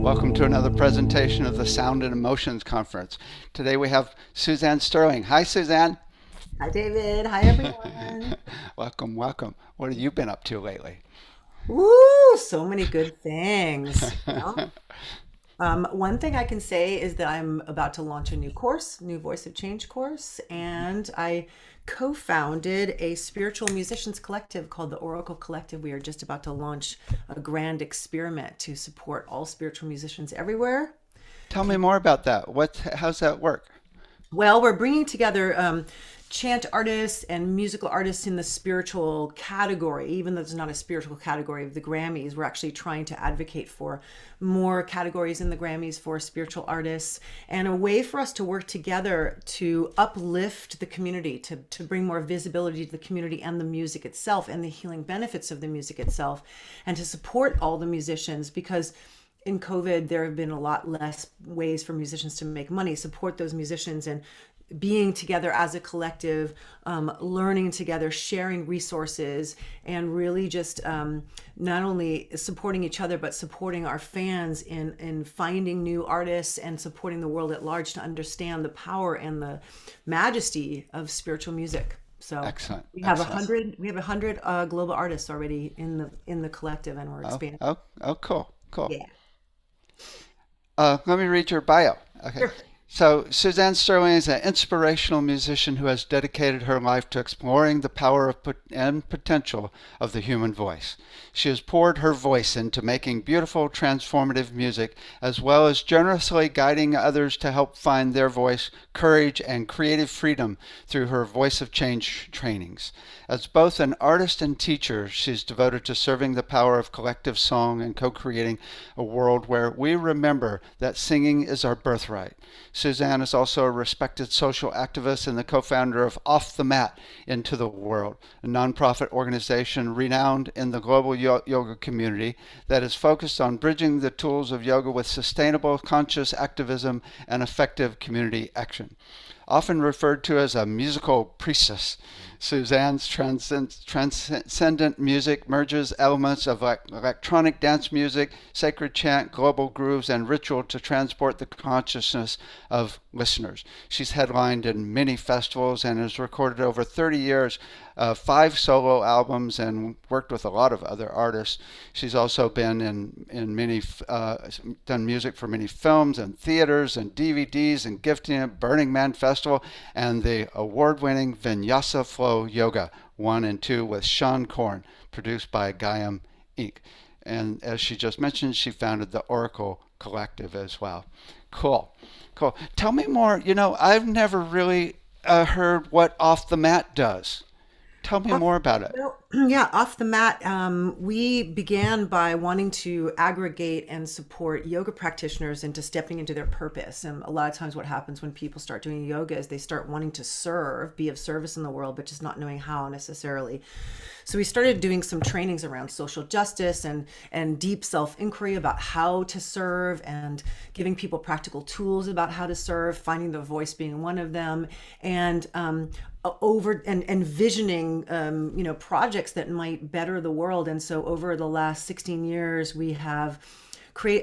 Welcome to another presentation of the Sound and Emotions Conference. Today we have Suzanne Sterling. Hi, Suzanne. Hi, David. Hi, everyone. Welcome, welcome. What have you been up to lately? Woo, so many good things. One thing I can say is that I'm about to launch a new course, new Voice of Change course, and I co-founded a spiritual musicians collective called the Oracle Collective. We are just about to launch a grand experiment to support all spiritual musicians everywhere. Tell me more about that. How's that work? Well, we're bringing together chant artists and musical artists in the spiritual category, even though there's not a spiritual category of the Grammys. We're actually trying to advocate for more categories in the Grammys for spiritual artists and a way for us to work together to uplift the community, to bring more visibility to the community and the music itself and the healing benefits of the music itself, and to support all the musicians because in COVID, there have been a lot less ways for musicians to make money, support those musicians and being together as a collective, learning together, sharing resources, and really just not only supporting each other, but supporting our fans in finding new artists and supporting the world at large to understand the power and the majesty of spiritual music. So Excellent, we have excellent. a hundred global artists already in the collective, and we're Oh, expanding. oh, oh, cool, cool. Yeah. Let me read your bio. Okay. Sure. So, Suzanne Sterling is an inspirational musician who has dedicated her life to exploring the power and potential of the human voice. She has poured her voice into making beautiful, transformative music, as well as generously guiding others to help find their voice, courage, and creative freedom through her Voice of Change trainings. As both an artist and teacher, she's devoted to serving the power of collective song and co-creating a world where we remember that singing is our birthright. Suzanne is also a respected social activist and the co-founder of Off the Mat Into the World, a nonprofit organization renowned in the global yoga community that is focused on bridging the tools of yoga with sustainable conscious activism and effective community action. Often referred to as a musical priestess, Suzanne's transcendent music merges elements of electronic dance music, sacred chant, global grooves, and ritual to transport the consciousness of listeners. She's headlined in many festivals and has recorded over 30 years, 5 solo albums, and worked with a lot of other artists. She's also been in many, done music for many films and theaters and DVDs and gifting at Burning Man Festival and the award-winning Vinyasa Flow Yoga 1 and 2 with Sean Korn, produced by Gaiam Inc. And as she just mentioned, she founded the Oracle Collective as well. Cool, cool. Tell me more. I've never really heard what Off the Mat does. Tell me more about it. Well, yeah, off the mat, we began by wanting to aggregate and support yoga practitioners into stepping into their purpose. And a lot of times, what happens when people start doing yoga is they start wanting to serve, be of service in the world, but just not knowing how necessarily. So we started doing some trainings around social justice and deep self-inquiry about how to serve and giving people practical tools about how to serve, finding the voice being one of them, and over and visioning projects that might better the world. And so over the last 16 years we have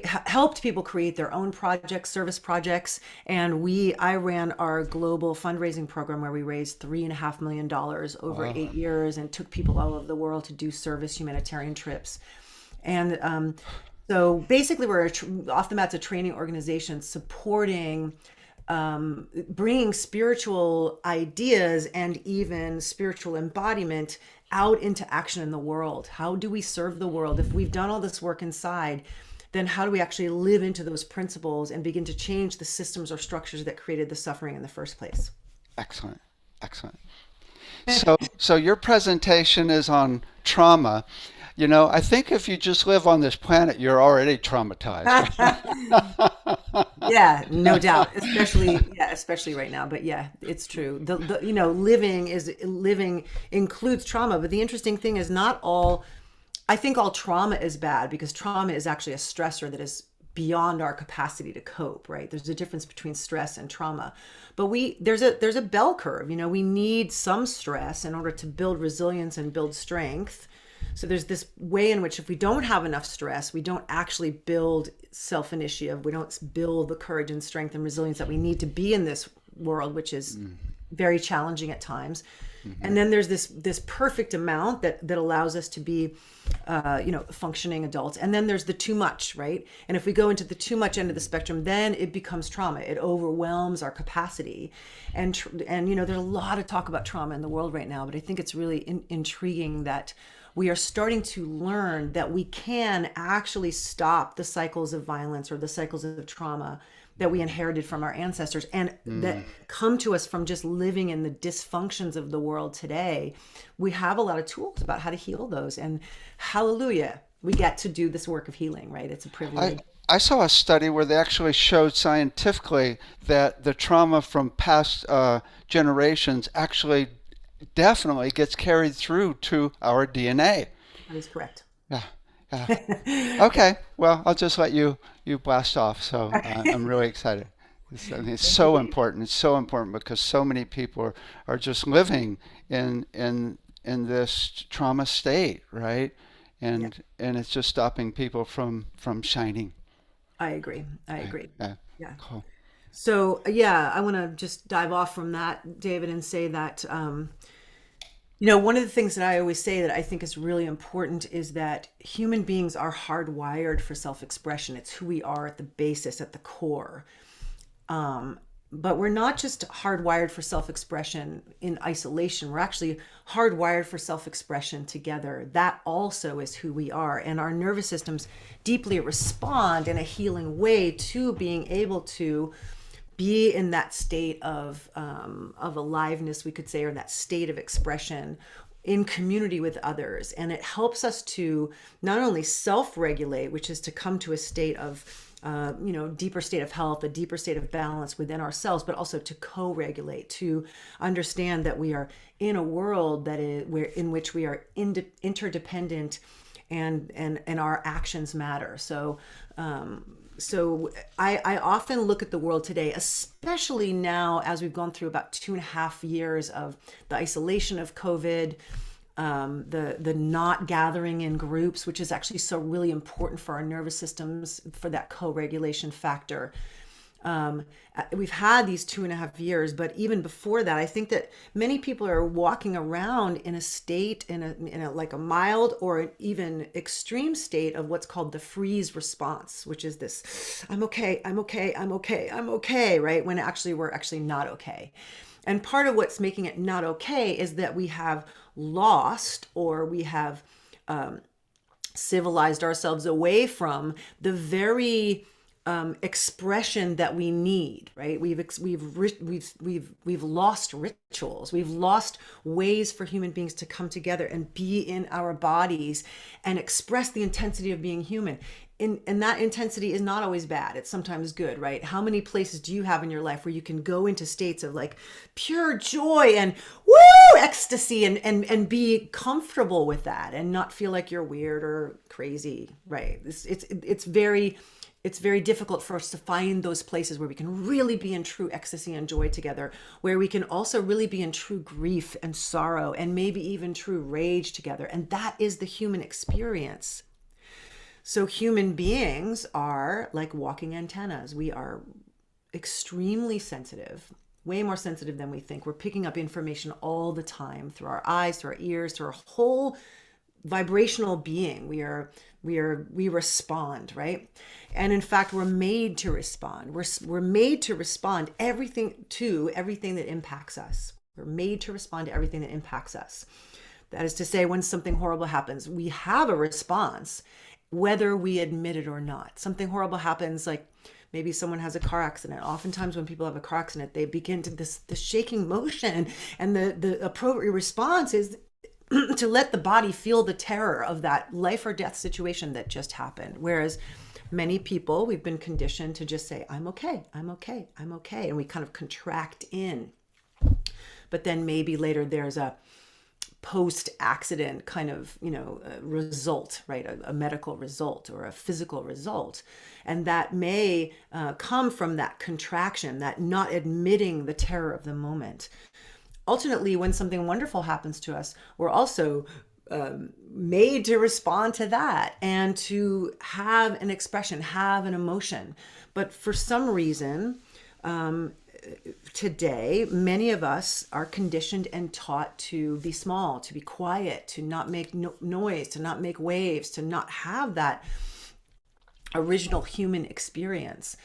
helped people create their own projects, service projects, and I ran our global fundraising program where we raised $3.5 million over Wow. 8 years and took people all over the world to do service humanitarian trips. And so basically Off the Mat's a training organization supporting bringing spiritual ideas and even spiritual embodiment out into action in the world. How do we serve the world? If we've done all this work inside, then how do we actually live into those principles and begin to change the systems or structures that created the suffering in the first place? Excellent, excellent. So your presentation is on trauma. I think if you just live on this planet, you're already traumatized. Yeah, no doubt. Especially right now. But yeah, it's true. Living includes trauma. But the interesting thing is I think all trauma is bad because trauma is actually a stressor that is beyond our capacity to cope, right? There's a difference between stress and trauma. But there's a bell curve. We need some stress in order to build resilience and build strength So there's this way in which if we don't have enough stress, we don't actually build self-initiative, we don't build the courage and strength and resilience that we need to be in this world, which is very challenging at times. And then there's this perfect amount that allows us to be functioning adults. And then there's the too much, right? And if we go into the too much end of the spectrum, then it becomes trauma. It overwhelms our capacity. And there's a lot of talk about trauma in the world right now, but I think it's really intriguing that we are starting to learn that we can actually stop the cycles of violence or the cycles of trauma that we inherited from our ancestors and that come to us from just living in the dysfunctions of the world today. We have a lot of tools about how to heal those, and hallelujah, we get to do this work of healing, right? It's a privilege. I saw a study where they actually showed scientifically that the trauma from past generations actually definitely gets carried through to our DNA. That is correct. Yeah. Okay. Well, I'll just let you blast off. So I'm really excited. It's so important. It's so important because so many people are just living in this trauma state, right? And it's just stopping people from shining. I agree. Yeah. Yeah. Cool. So yeah, I want to just dive off from that, David, and say that one of the things that I always say that I think is really important is that human beings are hardwired for self-expression. It's who we are at the basis, at the core. But we're not just hardwired for self-expression in isolation. We're actually hardwired for self-expression together. That also is who we are. And our nervous systems deeply respond in a healing way to being able to be in that state of aliveness, we could say, or that state of expression in community with others. And it helps us to not only self-regulate, which is to come to a state of, deeper state of health, a deeper state of balance within ourselves, but also to co-regulate, to understand that we are in a world that is in which we are interdependent and our actions matter. So I often look at the world today, especially now as we've gone through about 2.5 years of the isolation of COVID, the not gathering in groups, which is actually so really important for our nervous systems, for that co-regulation factor. We've had these 2.5 years, but even before that, I think that many people are walking around in a state, in a like a mild or an even extreme state of what's called the freeze response, which is this, I'm okay, right? When actually we're actually not okay. And part of what's making it not okay is that we have lost, or we have civilized ourselves away from the very expression that we need, right? We've lost rituals. We've lost ways for human beings to come together and be in our bodies and express the intensity of being human. And that intensity is not always bad. It's sometimes good, right? How many places do you have in your life where you can go into states of like pure joy and woo ecstasy and be comfortable with that and not feel like you're weird or crazy, right? It's very difficult for us to find those places where we can really be in true ecstasy and joy together, where we can also really be in true grief and sorrow and maybe even true rage together. And that is the human experience. So human beings are like walking antennas. We are extremely sensitive, way more sensitive than we think. We're picking up information all the time through our eyes, through our ears, through our whole vibrational being. We respond, right? And in fact, we're made to respond. We're made to respond to everything that impacts us. We're made to respond to everything that impacts us. That is to say, when something horrible happens, we have a response, whether we admit it or not. Something horrible happens, like maybe someone has a car accident. Oftentimes when people have a car accident, they begin to this shaking motion, and the appropriate response is to let the body feel the terror of that life or death situation that just happened. Whereas many people, we've been conditioned to just say, I'm okay. And we kind of contract in. But then maybe later there's a post-accident kind of, result, right? A medical result or a physical result. And that may come from that contraction, that not admitting the terror of the moment. Ultimately, when something wonderful happens to us, we're also made to respond to that and to have an expression, have an emotion. But for some reason, today, many of us are conditioned and taught to be small, to be quiet, to not make noise, to not make waves, to not have that original human experience.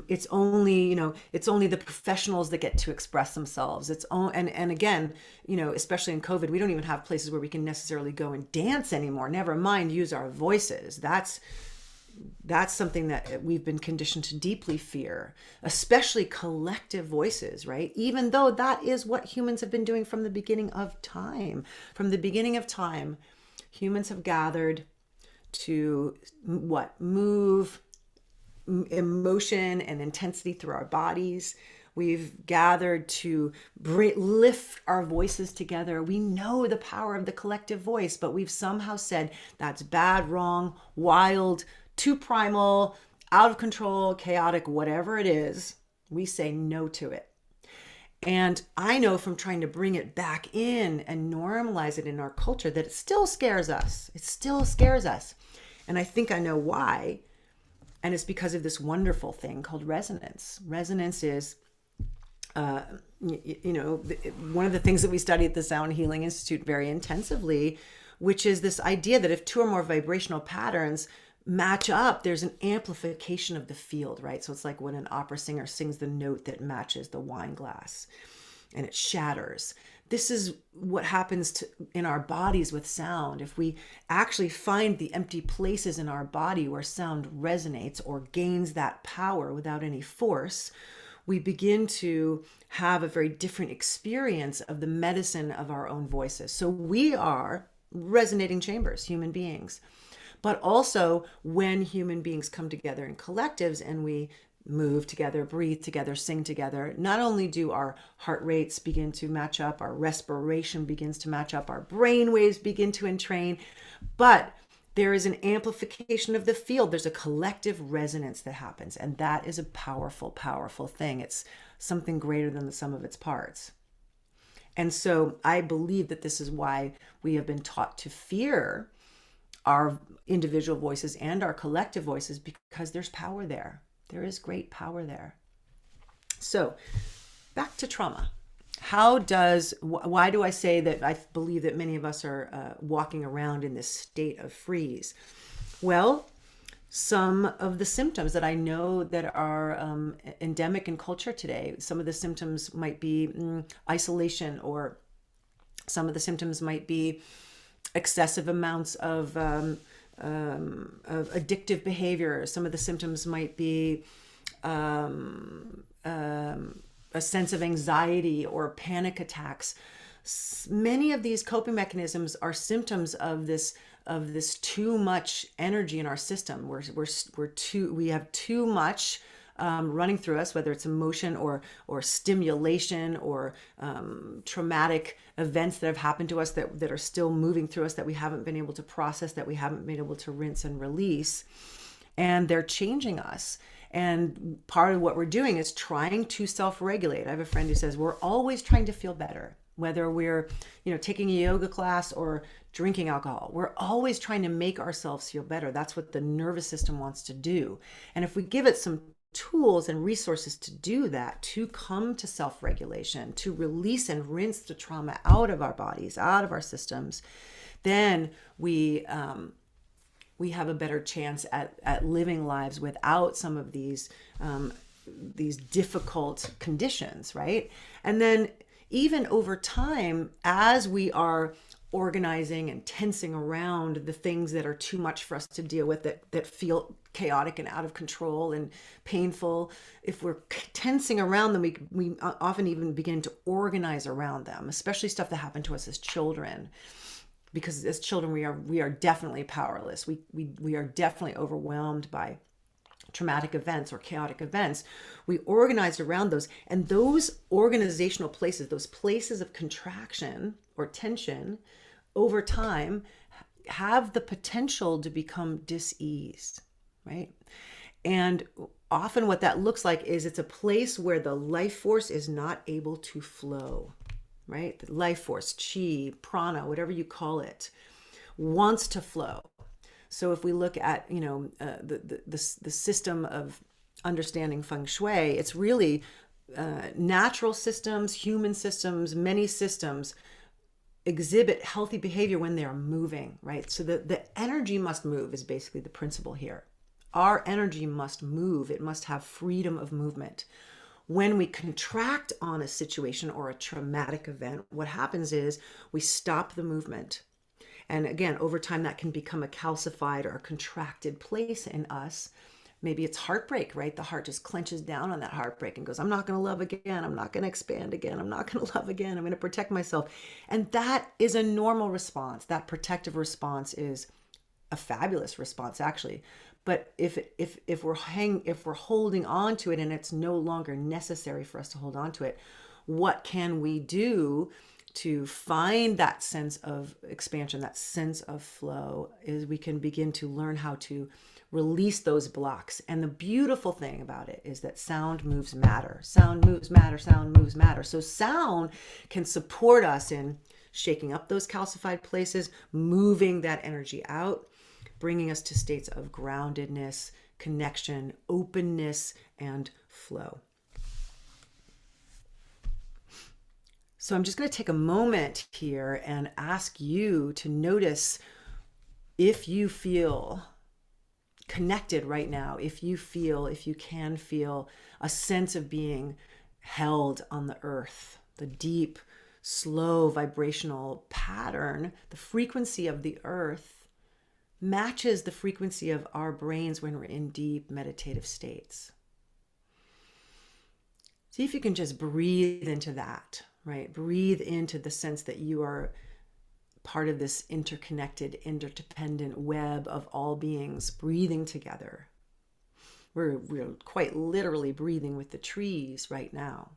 It's only, it's only the professionals that get to express themselves. And again, especially in COVID, we don't even have places where we can necessarily go and dance anymore. Never mind use our voices. That's something that we've been conditioned to deeply fear, especially collective voices, right? Even though that is what humans have been doing from the beginning of time. From the beginning of time, humans have gathered to move emotion and intensity through our bodies. We've gathered to lift our voices together. We know the power of the collective voice, but we've somehow said that's bad, wrong, wild, too primal, out of control, chaotic, whatever it is. We say no to it. And I know from trying to bring it back in and normalize it in our culture that it still scares us. It still scares us. And I think I know why. And it's because of this wonderful thing called resonance. Resonance is, one of the things that we study at the Sound Healing Institute very intensively, which is this idea that if two or more vibrational patterns match up, there's an amplification of the field, right? So it's like when an opera singer sings the note that matches the wine glass and it shatters. This is what happens in our bodies with sound. If we actually find the empty places in our body where sound resonates or gains that power without any force, we begin to have a very different experience of the medicine of our own voices. So we are resonating chambers, human beings. But also when human beings come together in collectives and we move together, breathe together, sing together, not only do our heart rates begin to match up, our respiration begins to match up, our brain waves begin to entrain, but there is an amplification of the field. There's a collective resonance that happens, and that is a powerful, powerful thing. It's something greater than the sum of its parts. And so I believe that this is why we have been taught to fear our individual voices and our collective voices, because there's power there. There is great power there. So back to trauma. Why do I say that I believe that many of us are walking around in this state of freeze? Well, some of the symptoms that I know that are endemic in culture today, some of the symptoms might be isolation, or some of the symptoms might be excessive amounts of addictive behavior. Some of the symptoms might be a sense of anxiety or panic attacks. Many of these coping mechanisms are symptoms of this too much energy in our system. We have too much running through us, whether it's emotion or stimulation or traumatic events that have happened to us that are still moving through us, that we haven't been able to process, that we haven't been able to rinse and release. And they're changing us. And part of what we're doing is trying to self-regulate. I have a friend who says we're always trying to feel better, whether we're taking a yoga class or drinking alcohol. We're always trying to make ourselves feel better. That's what the nervous system wants to do. And if we give it some tools and resources to do that, to come to self-regulation, to release and rinse the trauma out of our bodies, out of our systems, then we have a better chance at living lives without some of these difficult conditions, right? And then even over time, as we are organizing and tensing around the things that are too much for us to deal with, that feel chaotic and out of control and painful, if we're tensing around them, we often even begin to organize around them, especially stuff that happened to us as children. Because as children, we are definitely powerless. We are definitely overwhelmed by traumatic events or chaotic events. We organize around those, and those organizational places, those places of contraction or tension, over time have the potential to become diseased, right? And often what that looks like is it's a place where the life force is not able to flow. right? The life force, chi, prana, whatever you call it, wants to flow. So if we look at, the system of understanding feng shui, it's really natural systems, human systems, many systems exhibit healthy behavior when they are moving, right? So the energy must move is basically the principle here. Our energy must move. It must have freedom of movement. When we contract on a situation or a traumatic event, what happens is we stop the movement. And again, over time, that can become a calcified or a contracted place in us. Maybe it's heartbreak, right? The heart just clenches down on that heartbreak and goes, I'm not going to love again. I'm not going to expand again. I'm not going to love again. I'm going to protect myself. And that is a normal response. That protective response is a fabulous response, actually. But if we're holding on to it and it's no longer necessary for us to hold on to it, what can we do to find that sense of expansion, that sense of flow? Is we can begin to learn how to release those blocks. And the beautiful thing about it is that sound moves matter. Sound moves matter. Sound moves matter. So sound can support us in shaking up those calcified places, moving that energy out, bringing us to states of groundedness, connection, openness, and flow. So I'm just going to take a moment here and ask you to notice if you feel connected right now, if you can feel a sense of being held on the earth, the deep, slow vibrational pattern, the frequency of the earth matches the frequency of our brains when we're in deep meditative states. See if you can just breathe into that, right? Breathe into the sense that you are part of this interconnected, interdependent web of all beings breathing together. We're quite literally breathing with the trees right now.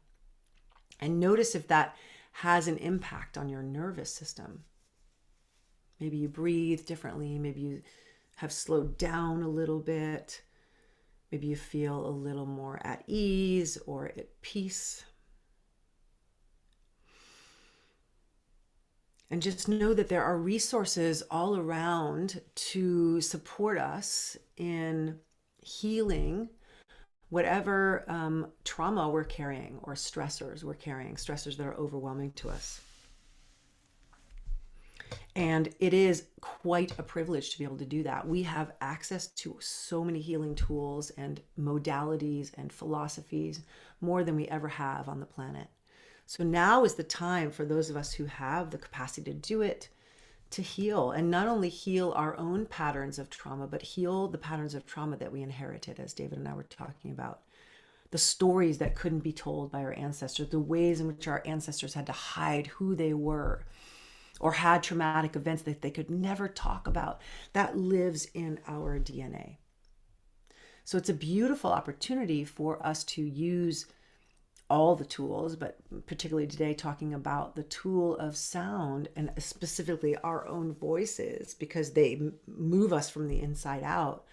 And notice if that has an impact on your nervous system. Maybe you breathe differently. Maybe you have slowed down a little bit. Maybe you feel a little more at ease or at peace. And just know that there are resources all around to support us in healing whatever trauma we're carrying or stressors we're carrying, stressors that are overwhelming to us. And it is quite a privilege to be able to do that. We have access to so many healing tools and modalities and philosophies, more than we ever have on the planet. So now is the time for those of us who have the capacity to do it, to heal, and not only heal our own patterns of trauma, but heal the patterns of trauma that we inherited, as David and I were talking about. The stories that couldn't be told by our ancestors, the ways in which our ancestors had to hide who they were, or had traumatic events that they could never talk about, that lives in our DNA. So it's a beautiful opportunity for us to use all the tools, but particularly today talking about the tool of sound and specifically our own voices, because they move us from the inside out,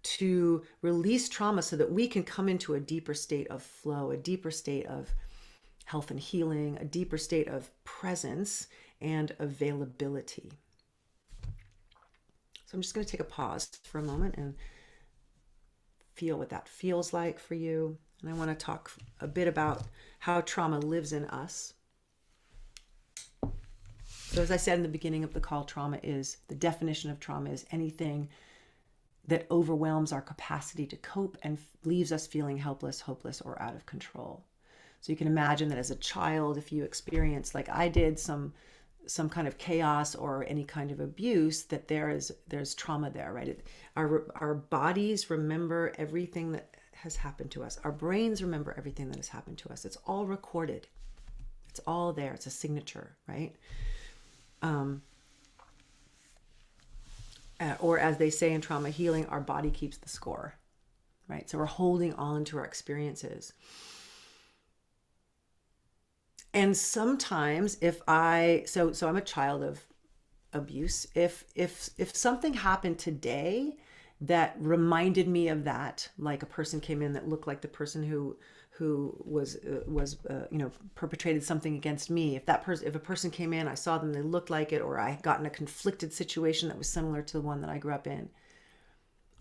to release trauma so that we can come into a deeper state of flow, a deeper state of health and healing, a deeper state of presence and availability. So I'm just going to take a pause for a moment and feel what that feels like for you. And I want to talk a bit about how trauma lives in us. So as I said in the beginning of the call, the definition of trauma is anything that overwhelms our capacity to cope and leaves us feeling helpless, hopeless, or out of control. So you can imagine that as a child, if you experience, like I did, some kind of chaos or any kind of abuse, that there's trauma there, right? Our bodies remember everything that has happened to us. Our brains remember everything that has happened to us. It's all recorded. It's all there. It's a signature, right? Or as they say in trauma healing, our body keeps the score, right? So we're holding on to our experiences. And sometimes so I'm a child of abuse. If something happened today that reminded me of that, like a person came in that looked like the person who who was perpetrated something against me, if a person came in, I saw them, they looked like it, or I got in a conflicted situation that was similar to the one that I grew up in,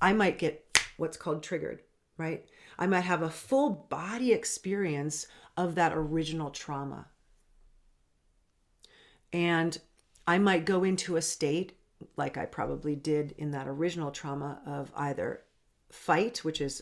I might get what's called triggered, right? I might have a full body experience of that original trauma. And I might go into a state, like I probably did in that original trauma, of either fight, which is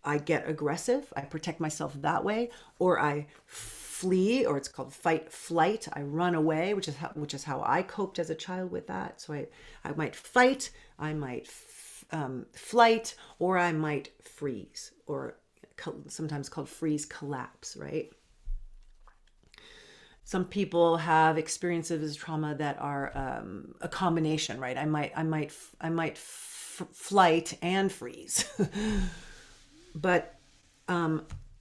I get aggressive, I protect myself that way, or I flee, or it's called fight flight. I run away, which is how I coped as a child with that. So I might fight, I might flight, or I might freeze, or sometimes called freeze collapse, right? Some people have experiences of trauma that are a combination, right? I might flight and freeze. But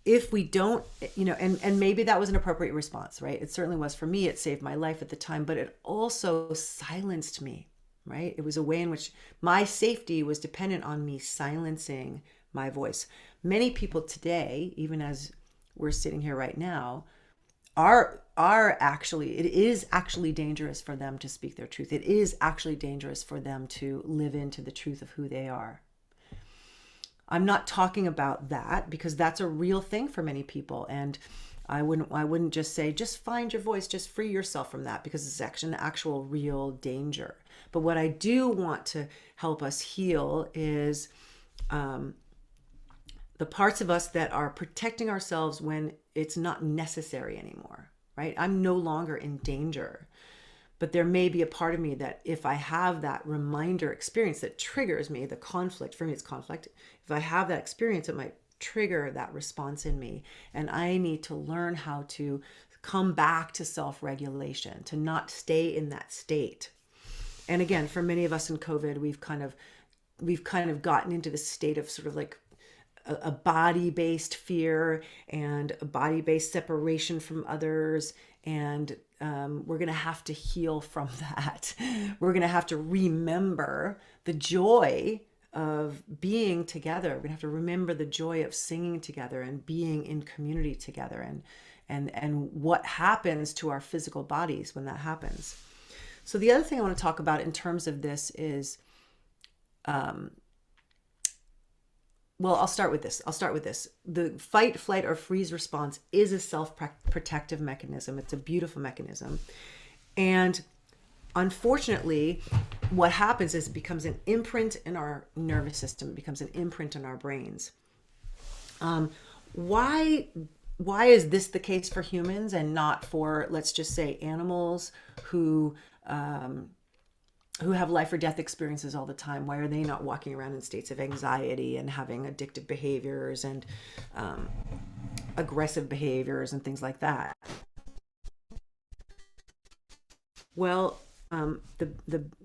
if we don't, and maybe that was an appropriate response, right? It certainly was for me. It saved my life at the time, but it also silenced me, right? It was a way in which my safety was dependent on me silencing my voice. Many people today, even as we're sitting here right now, it is actually dangerous for them to speak their truth. It is actually dangerous for them to live into the truth of who they are. I'm not talking about that because that's a real thing for many people. And I wouldn't just say, just find your voice, just free yourself from that, because it's actually an actual real danger. But what I do want to help us heal is the parts of us that are protecting ourselves when it's not necessary anymore, right? I'm no longer in danger. But there may be a part of me that if I have that reminder experience that triggers me, the conflict, for me it's conflict. If I have that experience, it might trigger that response in me. And I need to learn how to come back to self-regulation, to not stay in that state. And again, for many of us in COVID, we've kind of gotten into this state of sort of like a body-based fear and a body-based separation from others. And we're going to have to heal from that. We're going to have to remember the joy of being together. We're going to have to remember the joy of singing together and being in community together, and what happens to our physical bodies when that happens. So the other thing I want to talk about in terms of this is, I'll start with this. The fight, flight, or freeze response is a self-protective mechanism. It's a beautiful mechanism. And unfortunately, what happens is it becomes an imprint in our nervous system. It becomes an imprint in our brains. Why is this the case for humans and not for, let's just say, animals who have life or death experiences all the time? Why are they not walking around in states of anxiety and having addictive behaviors and aggressive behaviors and things like that? Well,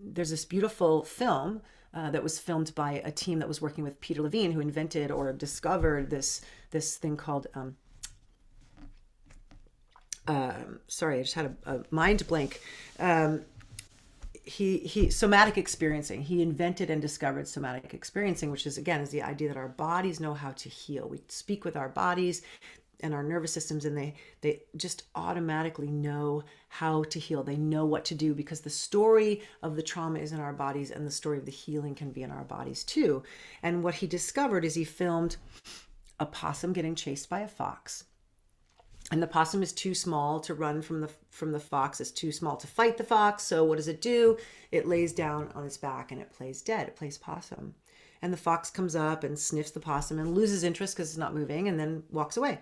there's this beautiful film that was filmed by a team that was working with Peter Levine, who invented or discovered this thing called sorry, I just had a mind blank. He somatic experiencing. He invented and discovered somatic experiencing, which is the idea that our bodies know how to heal. We speak with our bodies and our nervous systems, and they just automatically know how to heal. They know what to do because the story of the trauma is in our bodies, and the story of the healing can be in our bodies too. And what he discovered is he filmed a possum getting chased by a fox. And the possum is too small to run from the fox. It's too small to fight the fox. So what does it do? It lays down on its back and it plays dead. It plays possum. And the fox comes up and sniffs the possum and loses interest because it's not moving, and then walks away.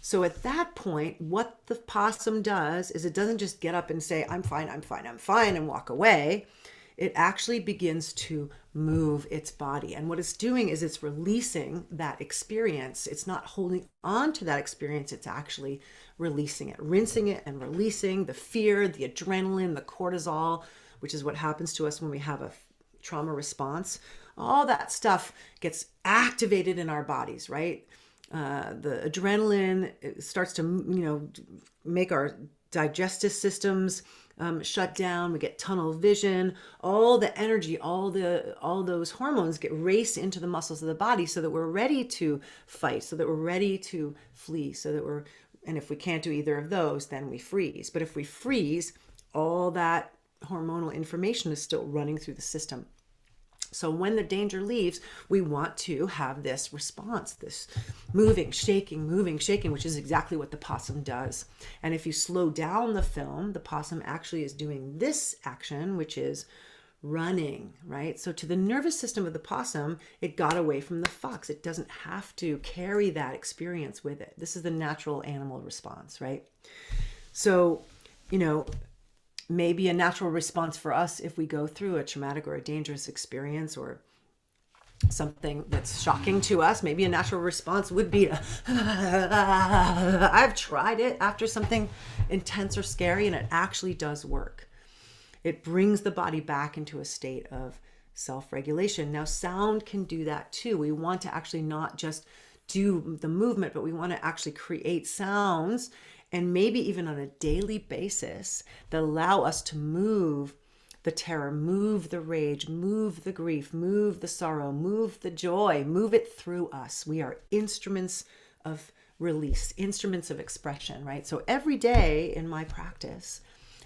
So at that point, what the possum does is it doesn't just get up and say, I'm fine, and walk away. It actually begins to move its body. And what it's doing is it's releasing that experience. It's not holding on to that experience. It's actually releasing it, rinsing it and releasing the fear, the adrenaline, the cortisol, which is what happens to us when we have a trauma response. All that stuff gets activated in our bodies, right? The adrenaline starts to, make our digestive systems shut down. We get tunnel vision. All the energy, all those hormones get raced into the muscles of the body, so that we're ready to fight, so that we're ready to flee, so that we're. And if we can't do either of those, then we freeze. But if we freeze, all that hormonal information is still running through the system. So when the danger leaves, we want to have this response, this moving, shaking, which is exactly what the possum does. And if you slow down the film, the possum actually is doing this action, which is running, right? So to the nervous system of the possum, it got away from the fox. It doesn't have to carry that experience with it. This is the natural animal response, right? So, maybe a natural response for us if we go through a traumatic or a dangerous experience or something that's shocking to us, maybe a natural response would be I've tried it after something intense or scary, and it actually does work. It brings the body back into a state of self-regulation. Now, sound can do that too. We want to actually not just do the movement, but we want to actually create sounds, and maybe even on a daily basis, that allow us to move the terror, move the rage, move the grief, move the sorrow, move the joy, move it through us. We are instruments of release, instruments of expression, right? So every day in my practice,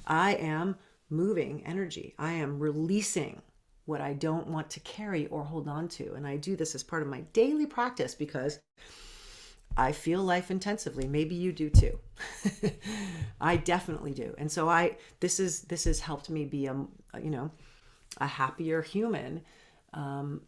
I am moving energy. I am releasing what I don't want to carry or hold on to. And I do this as part of my daily practice because I feel life intensively. Maybe you do too. I definitely do. And so this has helped me be a happier human. And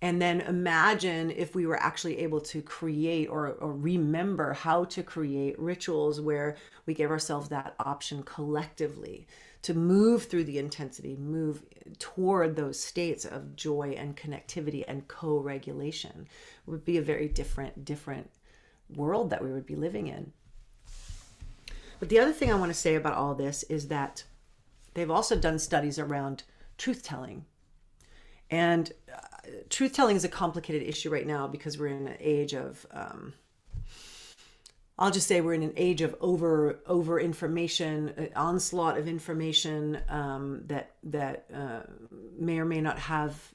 then imagine if we were actually able to create or remember how to create rituals where we give ourselves that option collectively to move through the intensity, move toward those states of joy and connectivity and co-regulation. It would be a very different world that we would be living in. But the other thing I want to say about all this is that they've also done studies around truth-telling. And truth-telling is a complicated issue right now because we're in an age of, I'll just say we're in an age of over information, onslaught of information that may or may not have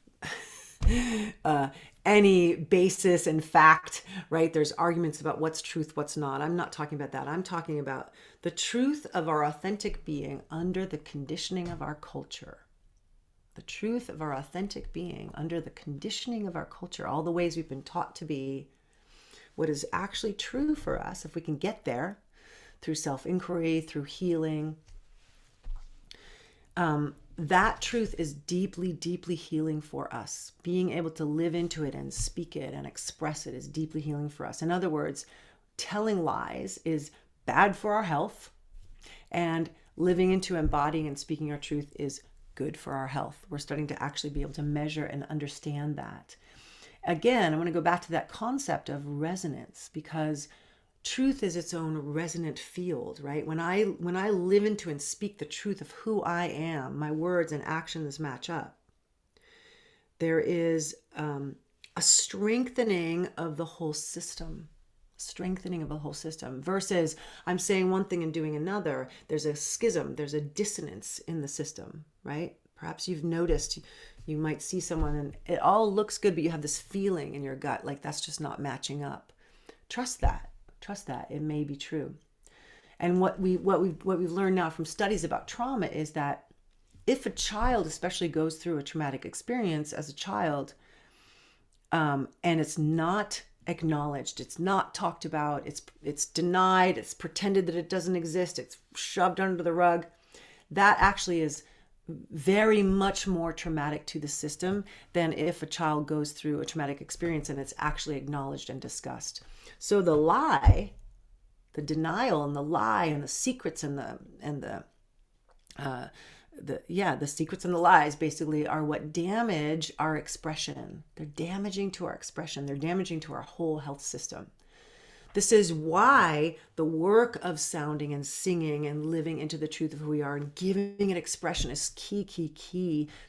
any basis in fact, right? There's arguments about what's truth, what's not. I'm not talking about that. I'm talking about the truth of our authentic being under the conditioning of our culture. The truth of our authentic being under the conditioning of our culture, all the ways we've been taught to be, what is actually true for us, if we can get there through self-inquiry, through healing. That truth is deeply, deeply healing for us. Being able to live into it and speak it and express it is deeply healing for us. In other words, telling lies is bad for our health, and living into, embodying, and speaking our truth is good for our health. We're starting to actually be able to measure and understand that. Again, I want to go back to that concept of resonance, because truth is its own resonant field, right? When I live into and speak the truth of who I am, my words and actions match up. There is a strengthening of the whole system. Versus I'm saying one thing and doing another. There's a schism, there's a dissonance in the system, right? Perhaps you've noticed, you might see someone and it all looks good, but you have this feeling in your gut like that's just not matching up. Trust that. It may be true. And what we've learned now from studies about trauma is that if a child especially goes through a traumatic experience as a child, and it's not acknowledged, it's not talked about, it's denied, it's pretended that it doesn't exist, it's shoved under the rug, that actually is very much more traumatic to the system than if a child goes through a traumatic experience and it's actually acknowledged and discussed. So the lie, the denial and the lie and the secrets and the secrets and the lies basically are what damage our expression. They're damaging to our expression. They're damaging to our whole health system. This is why the work of sounding and singing and living into the truth of who we are and giving it expression is key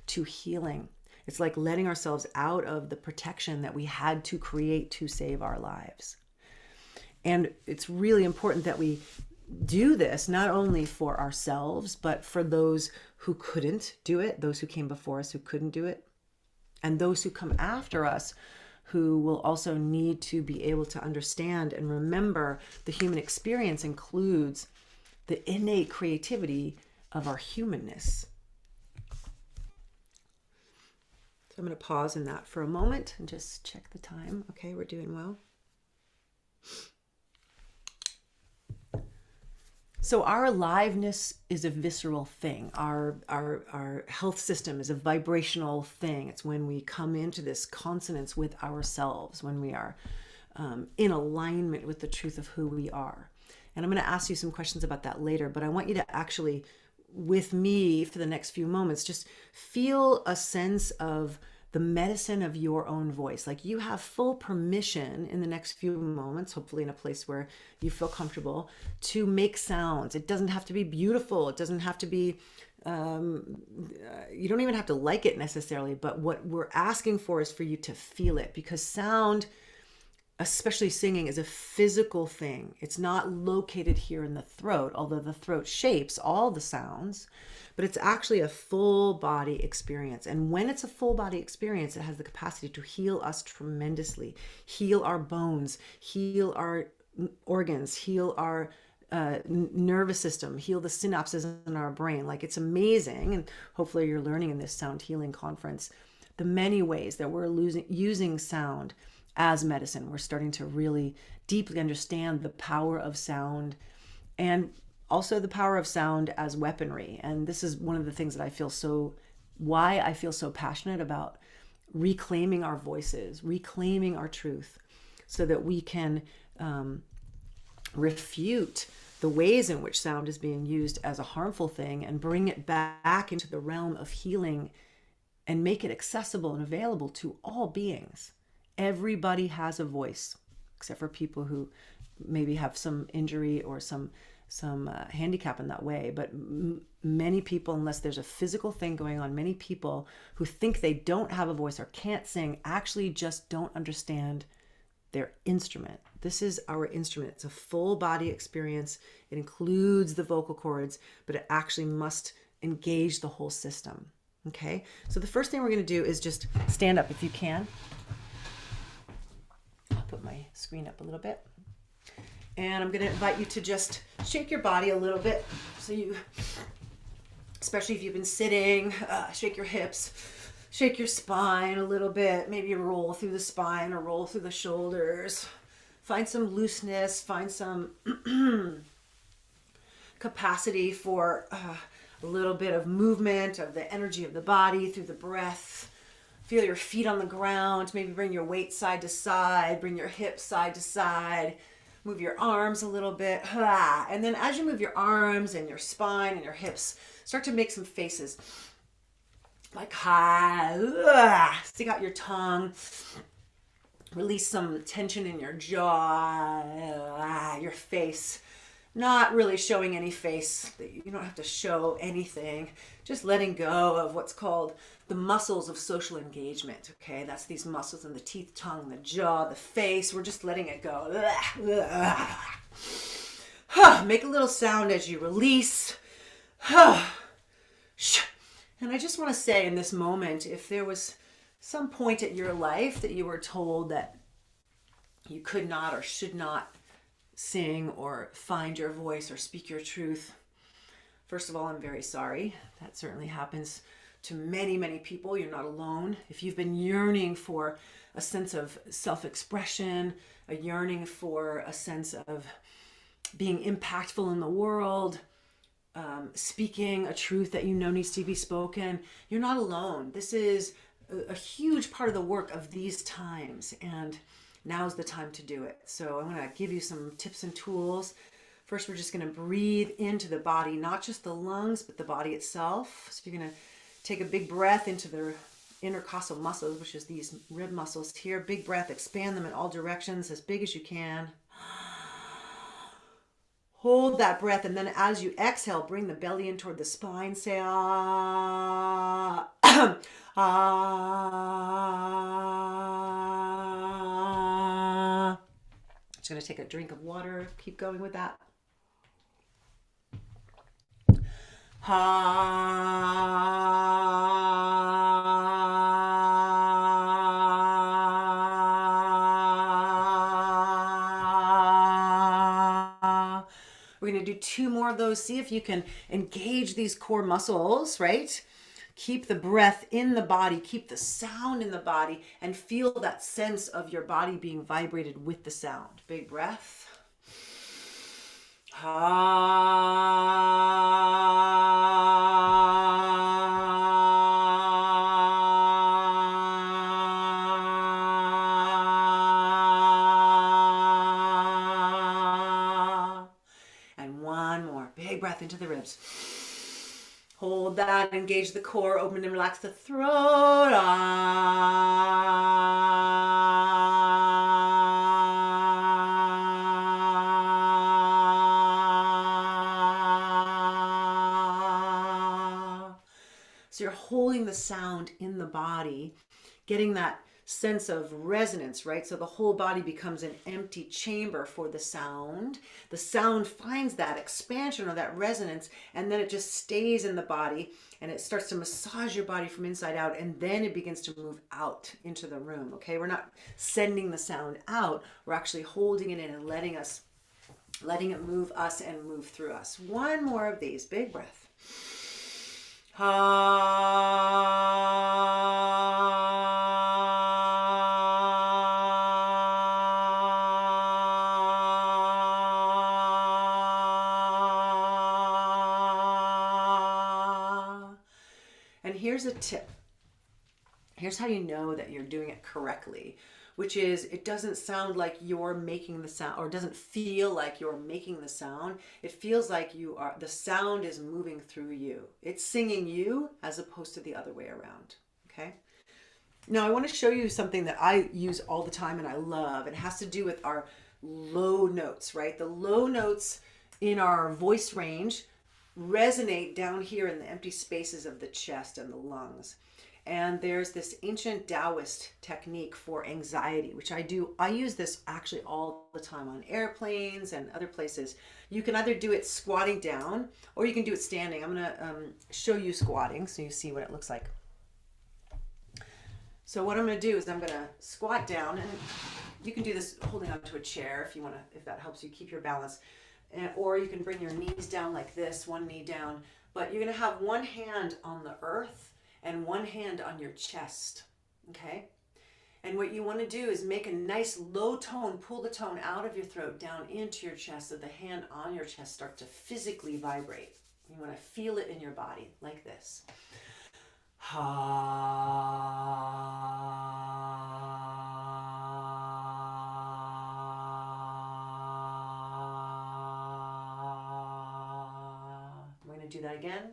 to healing. It's like letting ourselves out of the protection that we had to create to save our lives. And it's really important that we do this not only for ourselves, but for those who couldn't do it, those who came before us who couldn't do it, and those who come after us who will also need to be able to understand and remember the human experience includes the innate creativity of our humanness. So I'm going to pause in that for a moment and just check the time. Okay, we're doing well. So our aliveness is a visceral thing. Our health system is a vibrational thing. It's when we come into this consonance with ourselves, when we are in alignment with the truth of who we are. And I'm going to ask you some questions about that later, but I want you to actually, with me for the next few moments, just feel a sense of the medicine of your own voice. Like you have full permission in the next few moments, hopefully in a place where you feel comfortable, to make sounds. It doesn't have to be beautiful. It doesn't have to be, you don't even have to like it necessarily, but what we're asking for is for you to feel it, because sound, especially singing, is a physical thing. It's not located here in the throat, although the throat shapes all the sounds, but it's actually a full body experience. And when it's a full body experience, it has the capacity to heal us tremendously, heal our bones, heal our organs, heal our nervous system, heal the synapses in our brain. Like, it's amazing. And hopefully you're learning in this sound healing conference the many ways that we're using sound as medicine. We're starting to really deeply understand the power of sound, and also the power of sound as weaponry. And this is one of the things that why I feel so passionate about reclaiming our voices, reclaiming our truth, so that we can refute the ways in which sound is being used as a harmful thing and bring it back into the realm of healing and make it accessible and available to all beings. Everybody has a voice, except for people who maybe have some injury or some handicap in that way. But many people, unless there's a physical thing going on, many people who think they don't have a voice or can't sing actually just don't understand their instrument. This is our instrument. It's a full body experience. It includes the vocal cords, but it actually must engage the whole system. Okay, so the first thing we're going to do is just stand up if you can. I'll put my screen up a little bit. And I'm going to invite you to just shake your body a little bit. So you, especially if you've been sitting, shake your hips, shake your spine a little bit. Maybe roll through the spine or roll through the shoulders. Find some looseness, find some capacity for a little bit of movement of the energy of the body through the breath. Feel your feet on the ground. Maybe bring your weight side to side, bring your hips side to side. Move your arms a little bit. And then as you move your arms and your spine and your hips, start to make some faces. Like stick out your tongue. Release some tension in your jaw, your face. Not really showing any face. You don't have to show anything. Just letting go of what's called the muscles of social engagement. Okay, that's these muscles in the teeth, tongue, the jaw, the face. We're just letting it go. Make a little sound as you release. And I just want to say in this moment, if there was some point at your life that you were told that you could not or should not sing or find your voice or speak your truth, first of all, I'm very sorry. That certainly happens to many, many people. You're not alone. If you've been yearning for a sense of self-expression, a yearning for a sense of being impactful in the world, speaking a truth that you know needs to be spoken, you're not alone. This is a huge part of the work of these times, and now's the time to do it. So I want to give you some tips and tools. First, we're just going to breathe into the body, not just the lungs, but the body itself. So you're going to take a big breath into the intercostal muscles, which is these rib muscles here. Big breath, expand them in all directions, as big as you can. Hold that breath, and then as you exhale, bring the belly in toward the spine. Say ah. Ah. Just going to take a drink of water. Keep going with that. Ha. We're going to do 2 more of those. See if you can engage these core muscles, right? Keep the breath in the body, keep the sound in the body, and feel that sense of your body being vibrated with the sound. Big breath. And one more. Big breath into the ribs. Hold that, engage the core, open and relax the throat. So you're holding the sound in the body, getting that sense of resonance, right? So the whole body becomes an empty chamber for the sound. The sound finds that expansion or that resonance, and then it just stays in the body, and it starts to massage your body from inside out, and then it begins to move out into the room, okay? We're not sending the sound out. We're actually holding it in and letting it move us and move through us. One more of these. Big breath. And here's a tip. Here's how you know that you're doing it correctly, which is it doesn't sound like you're making the sound, or it doesn't feel like you're making the sound. It feels like the sound is moving through you. It's singing you as opposed to the other way around. Okay. Now I want to show you something that I use all the time and I love. It has to do with our low notes, right? The low notes in our voice range resonate down here in the empty spaces of the chest and the lungs. And there's this ancient Taoist technique for anxiety, which I do. I use this actually all the time on airplanes and other places. You can either do it squatting down or you can do it standing. I'm going to show you squatting so you see what it looks like. So what I'm going to do is I'm going to squat down, and you can do this holding onto a chair if you want to, if that helps you keep your balance. Or you can bring your knees down like this, one knee down. But you're going to have one hand on the earth and one hand on your chest, okay? And what you want to do is make a nice low tone, pull the tone out of your throat down into your chest so the hand on your chest starts to physically vibrate. You want to feel it in your body like this. We're going to do that again.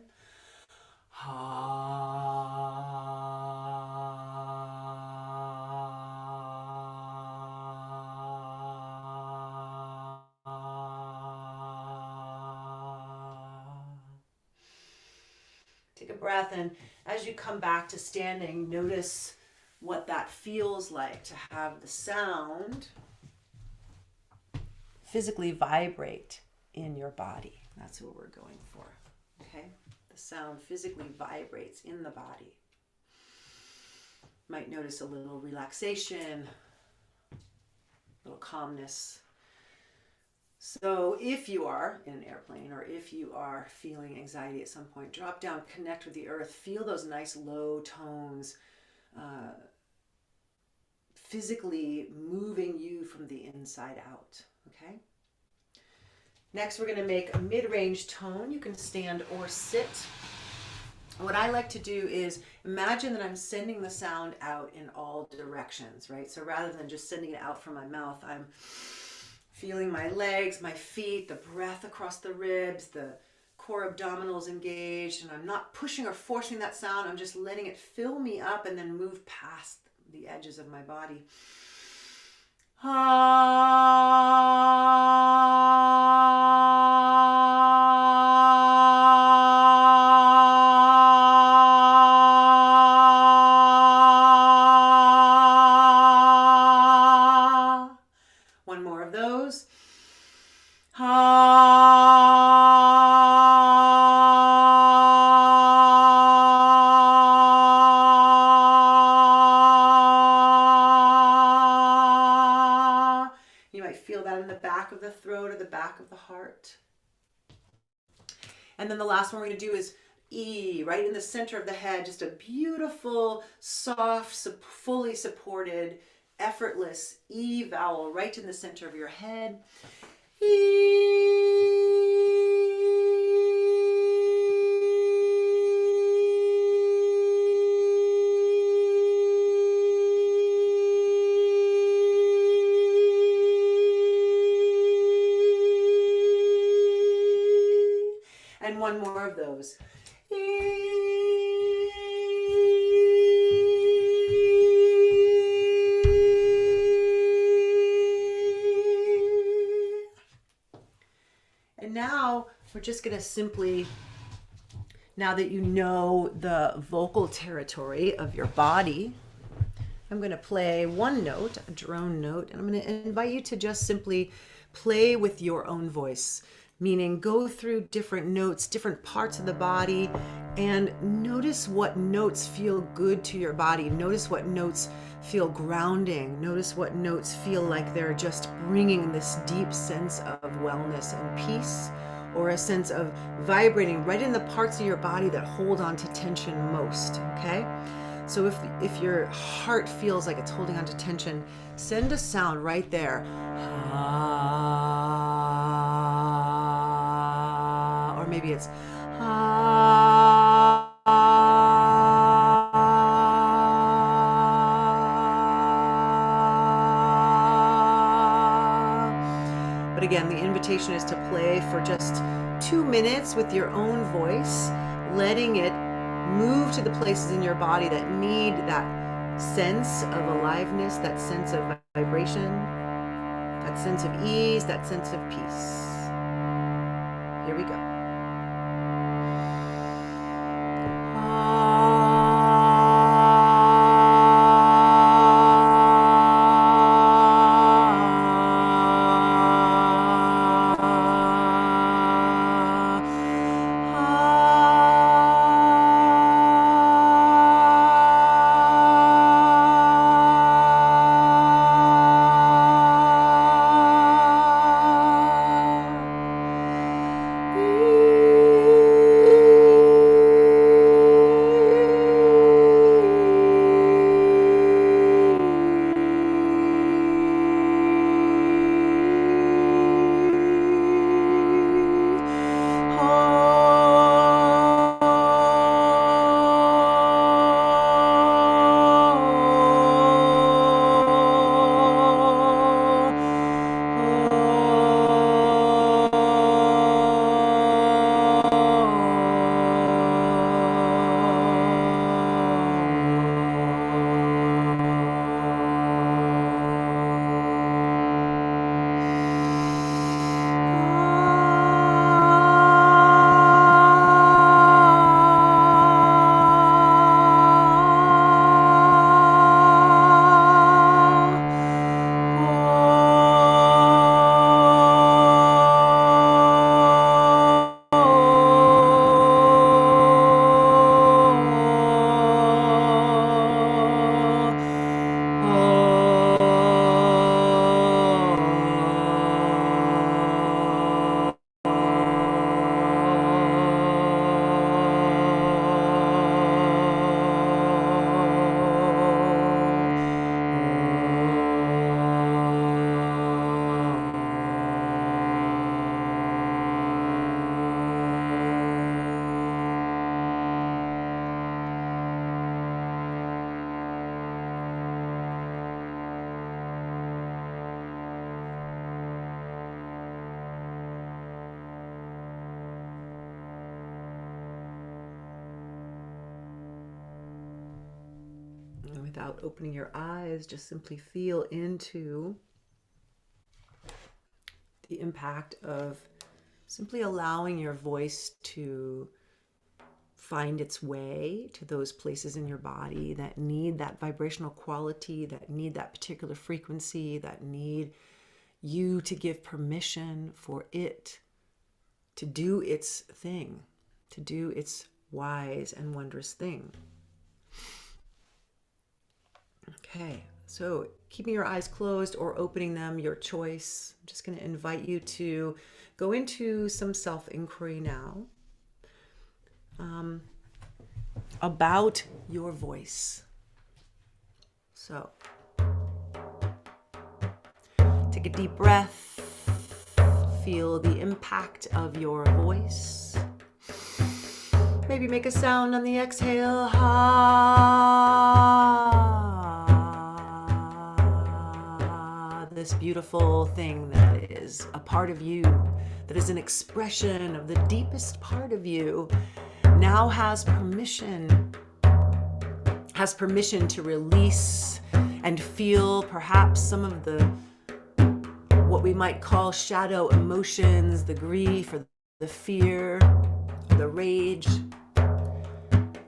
Take a breath, and as you come back to standing, notice what that feels like to have the sound physically vibrate in your body. That's what we're going for, okay? The sound physically vibrates in the body. Might notice a little relaxation, a little calmness. So if you are in an airplane or if you are feeling anxiety at some point, drop down, connect with the earth, feel those nice low tones physically moving you from the inside out, okay? Next, we're going to make a mid-range tone. You can stand or sit. What I like to do is imagine that I'm sending the sound out in all directions, right? So rather than just sending it out from my mouth, I'm feeling my legs, my feet, the breath across the ribs, the core abdominals engaged, and I'm not pushing or forcing that sound. I'm just letting it fill me up and then move past the edges of my body. One more of those. back of the throat or the back of the heart. And then the last one we're going to do is E, right in the center of the head, just a beautiful, soft, fully supported, effortless E vowel right in the center of your head. E. And one more of those. And now we're just going to simply, now that you know the vocal territory of your body, I'm going to play one note, a drone note, and I'm going to invite you to just simply play with your own voice, meaning go through different notes, different parts of the body, and notice what notes feel good to your body. Notice what notes feel grounding. Notice what notes feel like they're just bringing this deep sense of wellness and peace, or a sense of vibrating right in the parts of your body that hold on to tension most, okay? So if your heart feels like it's holding on to tension, send a sound right there. Or maybe it's But again, the invitation is to play for just 2 minutes with your own voice, letting it move to the places in your body that need that sense of aliveness, that sense of vibration, that sense of ease, that sense of peace. Here we go. And without opening your eyes, just simply feel into the impact of simply allowing your voice to find its way to those places in your body that need that vibrational quality, that need that particular frequency, that need you to give permission for it to do its thing, to do its wise and wondrous thing. Okay, So keeping your eyes closed or opening them, your choice. I'm just going to invite you to go into some self-inquiry now about your voice. So take a deep breath. Feel the impact of your voice. Maybe make a sound on the exhale. This beautiful thing that is a part of you, that is an expression of the deepest part of you, now has permission to release and feel perhaps some of the what we might call shadow emotions, the grief or the fear, the rage.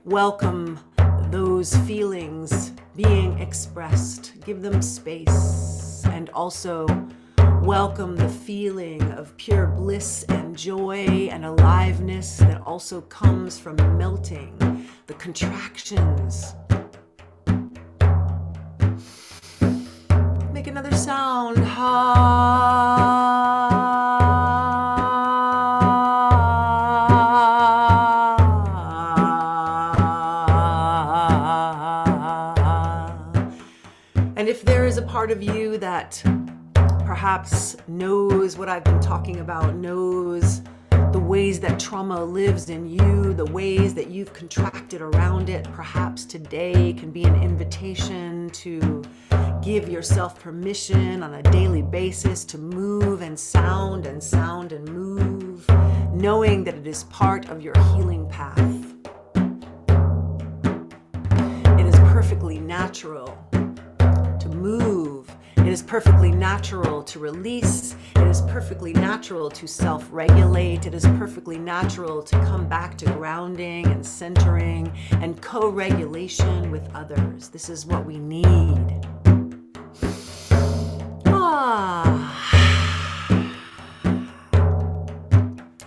Welcome those feelings being expressed. Give them space, and also welcome the feeling of pure bliss and joy and aliveness that also comes from melting the contractions. Make another sound. And if there is a part of you that perhaps knows what I've been talking about, knows the ways that trauma lives in you, the ways that you've contracted around it, perhaps today can be an invitation to give yourself permission on a daily basis to move and sound and sound and move, knowing that it is part of your healing path. It is perfectly natural to move. It is perfectly natural to release. It is perfectly natural to self-regulate. It is perfectly natural to come back to grounding and centering and co-regulation with others. This is what we need.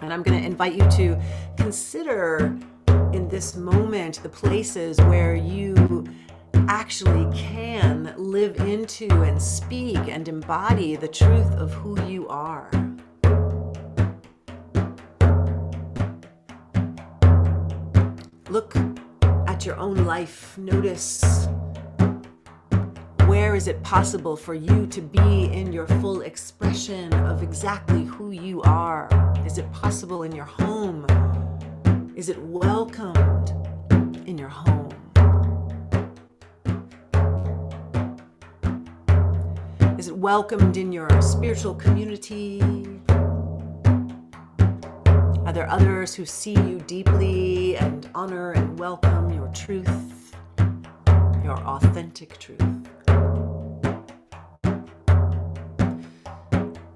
And I'm going to invite you to consider in this moment the places where you actually can live into and speak and embody the truth of who you are. Look at your own life. Notice, where is it possible for you to be in your full expression of exactly who you are? Is it possible in your home? Is it welcomed in your home? Is it welcomed in your spiritual community? Are there others who see you deeply and honor and welcome your truth, your authentic truth?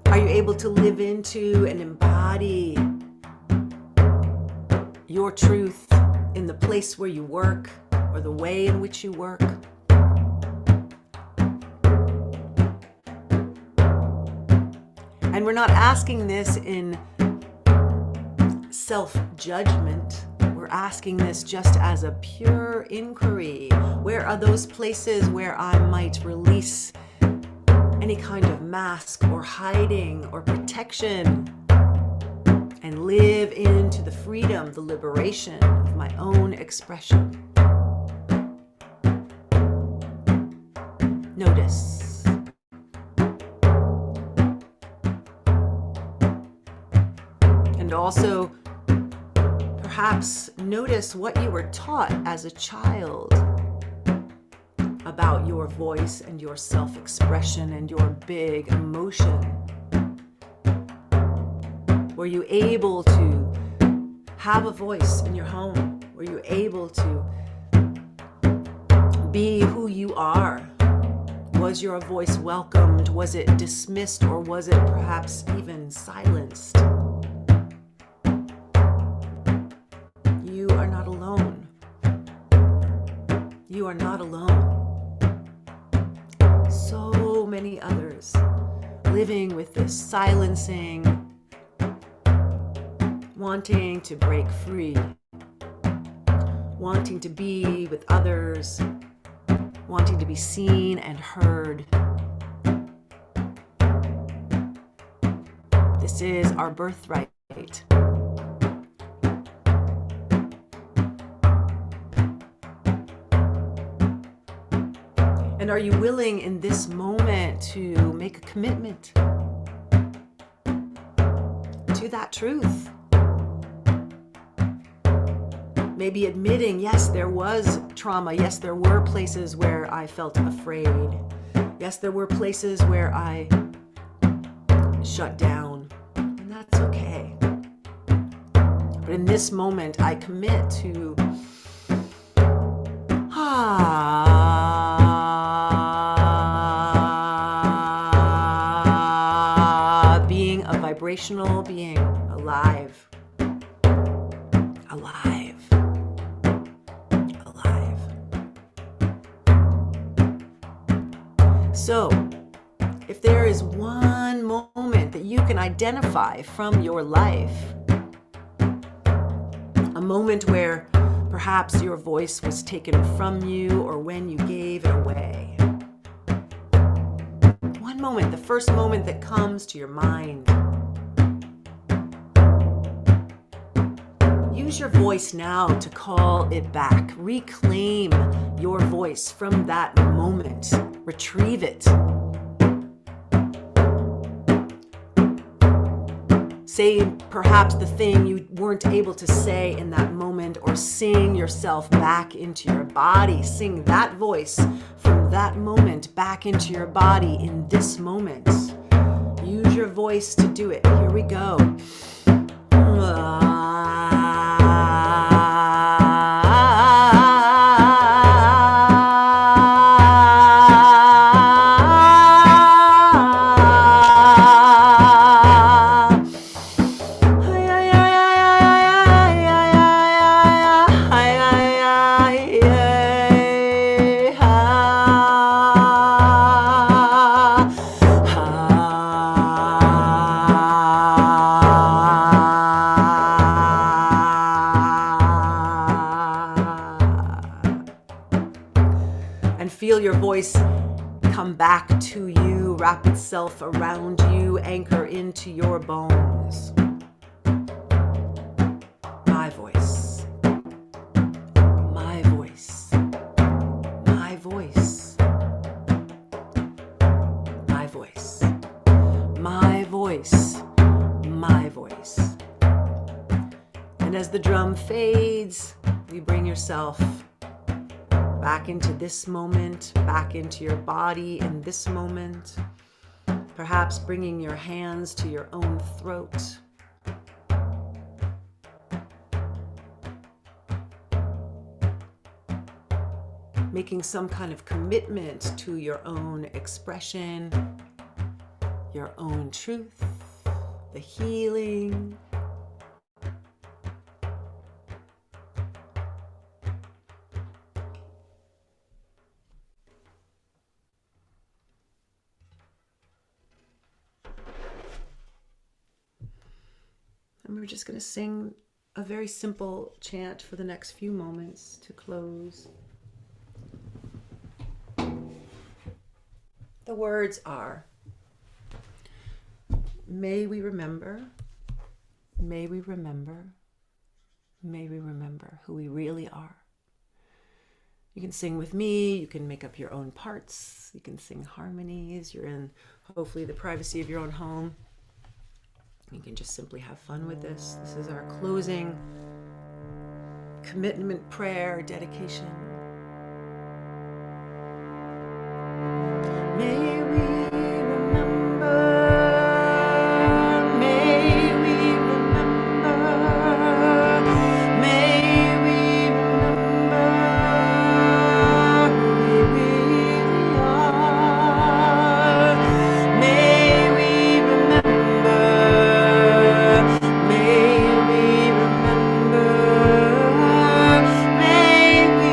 Are you able to live into and embody your truth in the place where you work or the way in which you work? And we're not asking this in self-judgment. We're asking this just as a pure inquiry. Where are those places where I might release any kind of mask or hiding or protection and live into the freedom, the liberation of my own expression? Notice. And also, perhaps notice what you were taught as a child about your voice and your self-expression and your big emotion. Were you able to have a voice in your home? Were you able to be who you are? Was your voice welcomed? Was it dismissed, or was it perhaps even silenced? You are not alone. You are not alone. So many others living with this silencing, wanting to break free, wanting to be with others, wanting to be seen and heard. This is our birthright. And are you willing in this moment to make a commitment to that truth? Maybe admitting, yes, there was trauma. Yes, there were places where I felt afraid. Yes, there were places where I shut down. And that's okay. But in this moment, I commit to being a vibrational being, alive. Alive. Alive. So, if there is one moment that you can identify from your life, a moment where perhaps your voice was taken from you or when you gave it away. One moment, the first moment that comes to your mind. Use your voice now to call it back. Reclaim your voice from that moment. Retrieve it. Say perhaps the thing you weren't able to say in that moment, or sing yourself back into your body. Sing that voice from that moment back into your body in this moment. Use your voice to do it. Here we go. Feel your voice come back to you, wrap itself around you, anchor into your bones. My voice. My voice. My voice. My voice. My voice. My voice. And as the drum fades, you bring yourself back into this moment, back into your body in this moment, perhaps bringing your hands to your own throat. Making some kind of commitment to your own expression, your own truth, the healing. And we're just going to sing a very simple chant for the next few moments to close. The words are, may we remember, may we remember, may we remember who we really are. You can sing with me, you can make up your own parts, you can sing harmonies, you're in hopefully the privacy of your own home. You can just simply have fun with this. This is our closing commitment prayer, dedication. May we remember, may we remember, may we remember who we really are. May we remember, may we remember, may we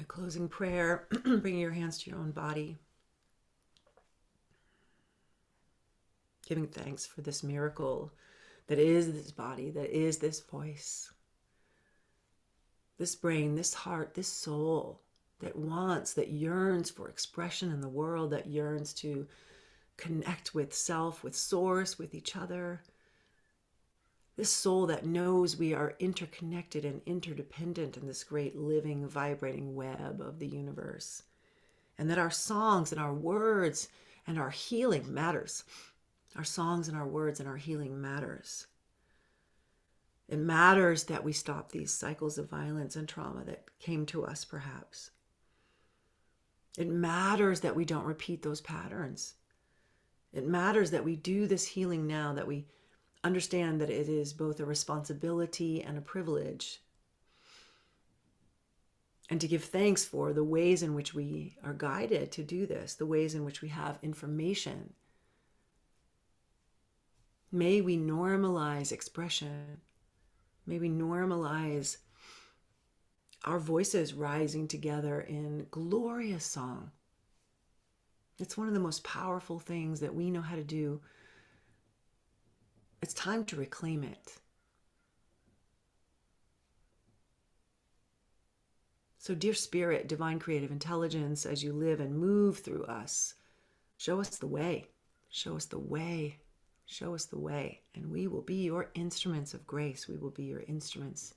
A closing prayer, bringing your hands to your own body. Giving thanks for this miracle that is this body, that is this voice, this brain, this heart, this soul that wants, that yearns for expression in the world, that yearns to connect with self, with source, with each other. This soul that knows we are interconnected and interdependent in this great living, vibrating web of the universe. And that our songs and our words and our healing matters. Our songs and our words and our healing matters. It matters that we stop these cycles of violence and trauma that came to us, perhaps. It matters that we don't repeat those patterns. It matters that we do this healing now, that we understand that it is both a responsibility and a privilege. And to give thanks for the ways in which we are guided to do this, the ways in which we have information. May we normalize expression. May we normalize our voices rising together in glorious song. It's one of the most powerful things that we know how to do. It's time to reclaim it. So, dear Spirit, divine creative intelligence, as you live and move through us, show us the way. Show us the way. Show us the way, and we will be your instruments of grace. We will be your instruments.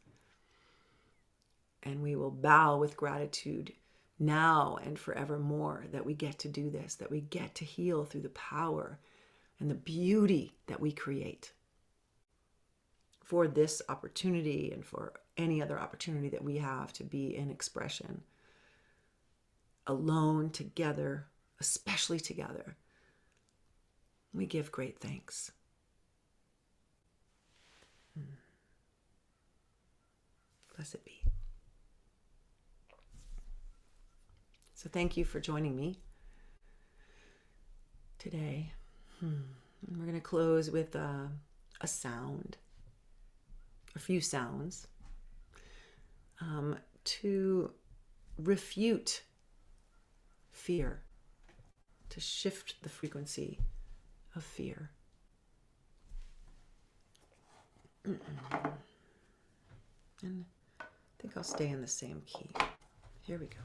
And we will bow with gratitude now and forevermore that we get to do this, that we get to heal through the power and the beauty that we create. For this opportunity and for any other opportunity that we have to be in expression, alone, together, especially together, we give great thanks. Blessed be. So thank you for joining me today. And we're going to close with a sound, a few sounds, to refute fear, to shift the frequency of fear. And I think I'll stay in the same key. Here we go.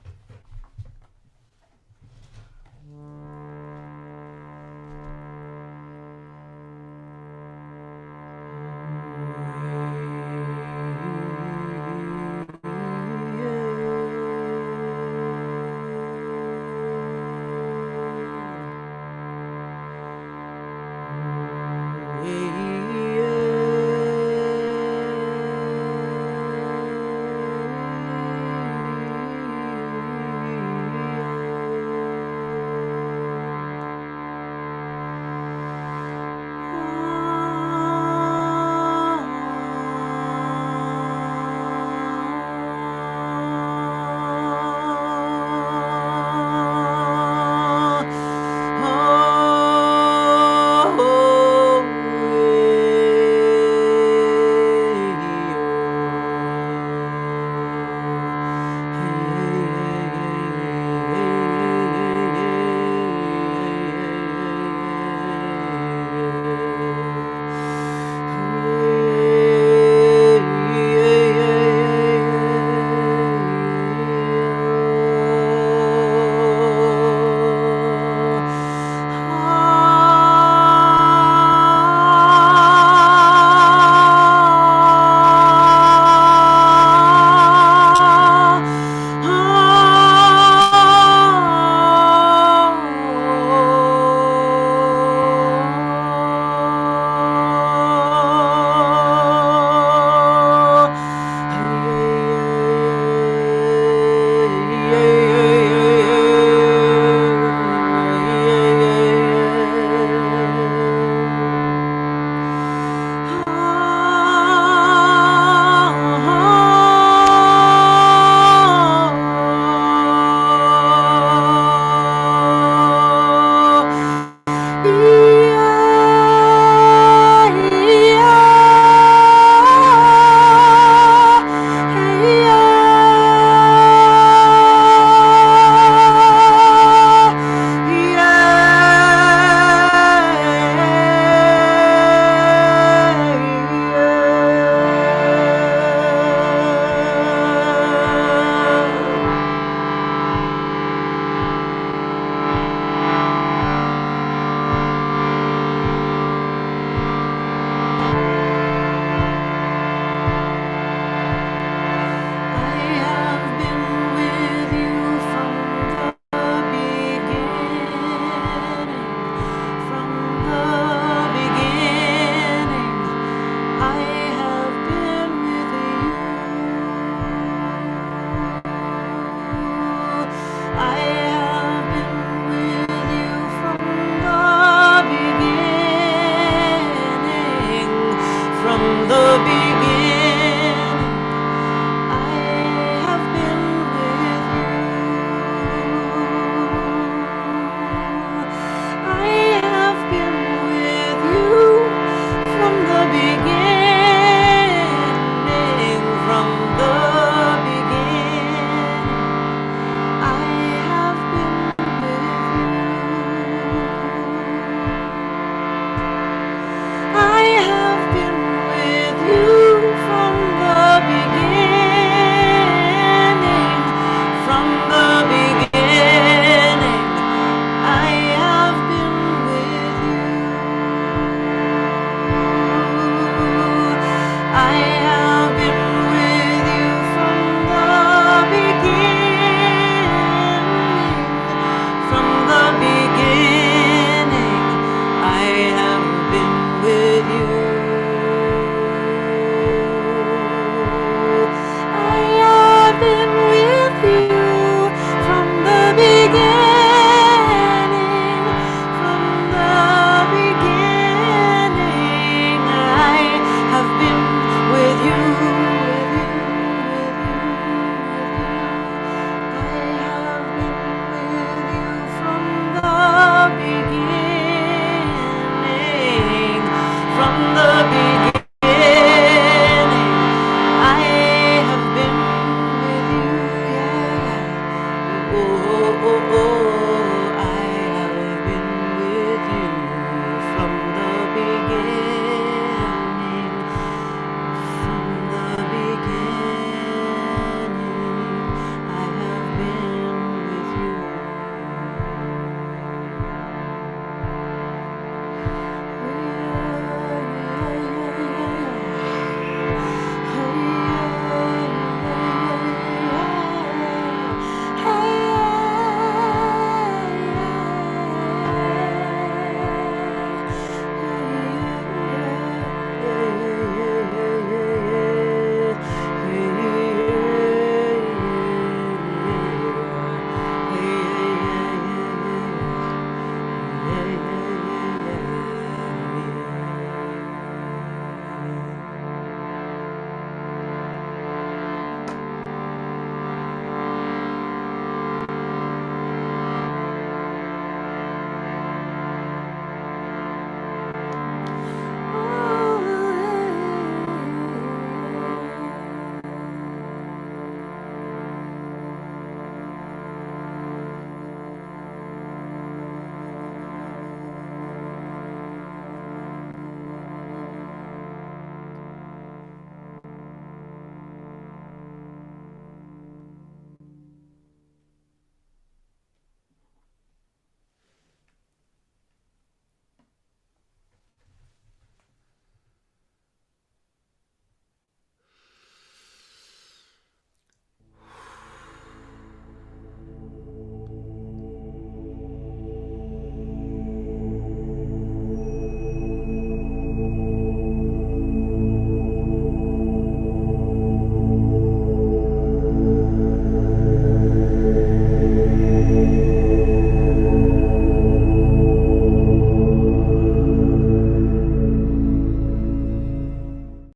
oh,